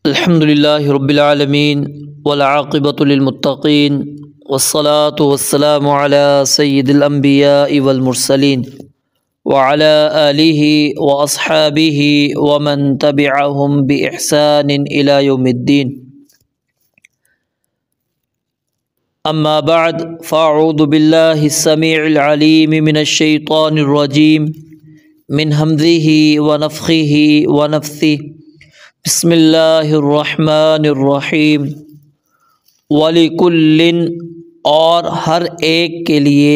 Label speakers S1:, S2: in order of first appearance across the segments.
S1: الحمدللہ رب العالمین والعاقبۃ للمتقین والصلاة والسلام علی سید الانبیاء والمرسلین وعلی آلہ واصحابہ ومن تبعہم بإحسان الی یوم الدین اما بعد فاعوذ باللہ السمیع العلیم من الشیطان الرجیم من ہمزہ ونفخہ ونفثہ بسم اللہ الرحمن الرحیم وَلِكُلٍّ اور ہر ایک کے لیے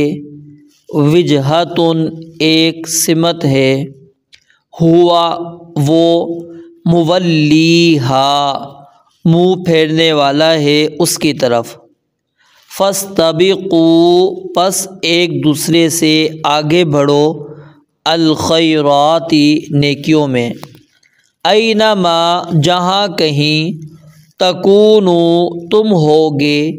S1: وجہتٌ ایک سمت ہے ہوا وہ مولیہا منہ پھیرنے والا ہے اس کی طرف فاستبقوا پس ایک دوسرے سے آگے بڑھو الخیرات نیکیوں میں اینما جہاں کہیں تکونوا تم ہوگے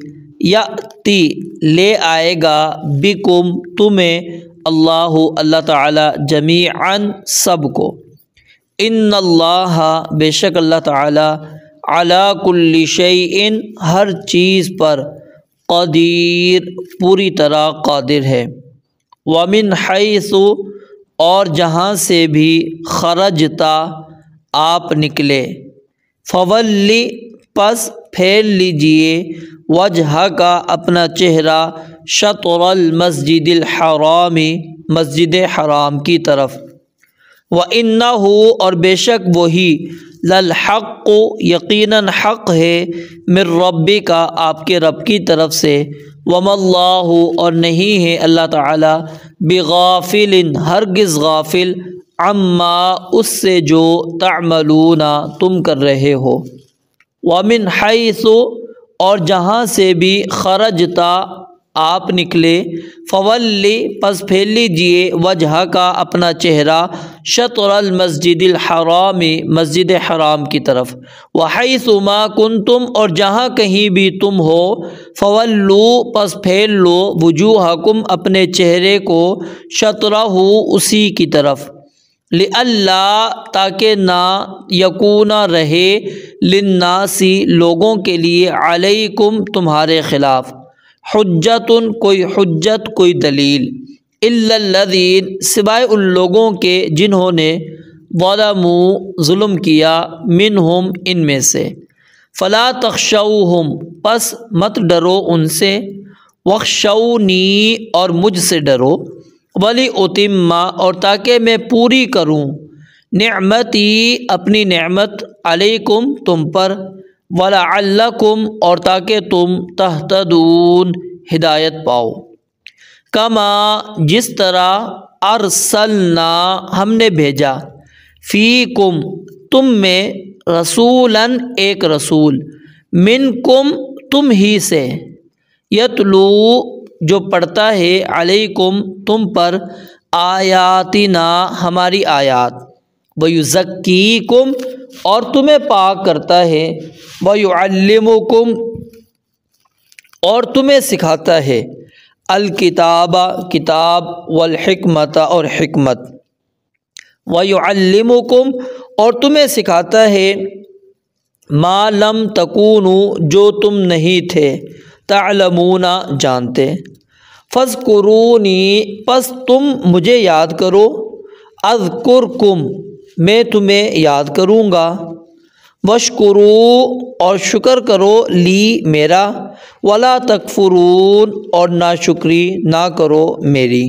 S1: یاتی لے آئے گا بکم تمہیں اللہ تعالی جمیعاً سب کو ان اللہ بے شک اللہ تعالی علی کل شیء ہر چیز پر قدیر پوری طرح قادر ہے ومن حیث اور جہاں سے بھی خرجتا آپ نکلے فولی پس پھیر لیجئے وجہ کا اپنا چہرہ شطر المسجد الحرام مسجد حرام کی طرف وَإِنَّهُ اور بے شک وہی للحق یقیناً حق ہے من ربک آپ کے رب کی طرف سے وَمَا اللَّهُ اور نہیں ہے اللہ تعالی بغافل ہرگز غافل عما اس سے جو تعملون تم کر رہے ہو ومن حیث اور جہاں سے بھی خرجتا آپ نکلے فولی پس پھیر لیجئے وجہ کا اپنا چہرہ شطر المسجد الحرام مسجد حرام کی طرف وحیث ما کنتم اور جہاں کہیں بھی تم ہو فولو پس پھیر لو وجوہکم اپنے چہرے کو شطرہ اسی کی طرف لئلا تاکہ نہ یکون رہے للناسی لوگوں کے لیے علیکم تمہارے خلاف حجتن کوئی حجت کوئی دلیل الا الذین سوائے ان لوگوں کے جنہوں نے ظلموا ظلم کیا منہم ان میں سے فلا تخشوہم پس مت ڈرو ان سے واخشونی اور مجھ سے ڈرو ولی اتم اور تاکہ میں پوری کروں نعمتی اپنی نعمت علیکم تم پر ولعلکم اور تاکہ تم تہتدون ہدایت پاؤ کما جس طرح ارسلنا ہم نے بھیجا فیکم تم میں رسولاً ایک رسول منکم تم ہی سے یتلو جو پڑھتا ہے علیکم تم پر آیاتنا ہماری آیات ویزکیکم اور تمہیں پاک کرتا ہے ویعلمکم اور تمہیں سکھاتا ہے الکتاب کتاب والحکمت اور حکمت ویعلمکم اور تمہیں سکھاتا ہے ما لم تکونوا جو تم نہیں تھے تعلمون جانتے فاذکرونی پس تم مجھے یاد کرو اذکرکم میں تمہیں یاد کروں گا واشکروا اور شکر کرو لی میرا ولا تکفرون اور ناشکری نہ کرو میری